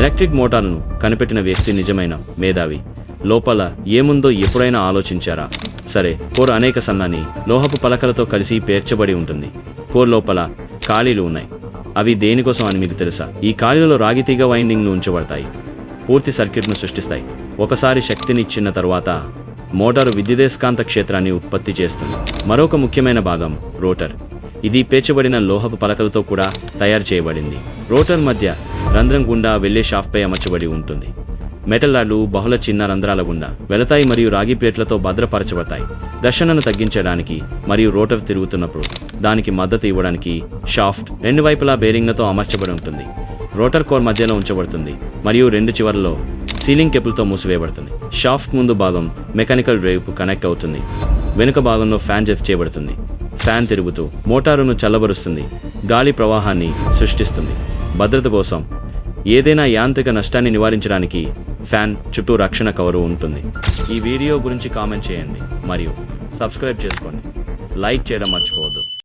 Electric మోటార్ను కనిపెట్టిన వ్యక్తి నిజమైన మేధావి. లోపల ఏముందో ఎప్పుడైనా ఆలోచించారా? సరే, కోర్ అనేక సన్నని లోహపు పలకలతో కలిసి పేర్చబడి ఉంటుంది. కోర్ లోపల ఖాళీలు ఉన్నాయి. అవి దేనికోసం అని మీకు తెలుసా? ఈ ఖాళీలలో రాగితీగ వైండింగ్లు ఉంచబడతాయి. పూర్తి సర్క్యూట్ను సృష్టిస్తాయి. ఒకసారి శక్తినిచ్చిన తరువాత మోటారు విద్యుదయస్కాంత క్షేత్రాన్ని ఉత్పత్తి చేస్తుంది. మరొక ముఖ్యమైన భాగం రోటర్. ఇది పేర్చబడిన లోహపు పలకలతో కూడా తయారు చేయబడింది. రోటర్ మధ్య రంధ్రం గుండా వెళ్లే షాఫ్ట్పై అమర్చబడి ఉంటుంది. మెటల్ రాడ్లు బహుళ చిన్న రంధ్రాల గుండా వెళతాయి మరియు రాగి ప్లేట్లతో భద్రపరచబడతాయి. ఘర్షణను తగ్గించడానికి మరియు రోటర్ తిరుగుతున్నప్పుడు దానికి మద్దతు ఇవ్వడానికి షాఫ్ట్ రెండు వైపులా బేరింగ్లతో అమర్చబడి ఉంటుంది. రోటర్ కోర్ మధ్యలో ఉంచబడుతుంది మరియు రెండు చివర్లలో సీలింగ్ కేబుల్తో మూసివేయబడుతుంది. షాఫ్ట్ ముందు భాగం మెకానికల్ డ్రైవ్కు కనెక్ట్ అవుతుంది. వెనుక భాగంలో ఫ్యాన్ జెఫ్ చేయబడుతుంది. ఫ్యాన్ తిరుగుతూ మోటారును చల్లబరుస్తుంది, గాలి ప్రవాహాన్ని సృష్టిస్తుంది. భద్రత కోసం ఏదైనా యాంత్రిక నష్టాన్ని నివారించడానికి ఫ్యాన్ చుట్టూ రక్షణ కవరు ఉంటుంది. ఈ వీడియో గురించి కామెంట్ చేయండి మరియు సబ్స్క్రైబ్ చేసుకోండి. లైక్ చేయడం మర్చిపోవద్దు.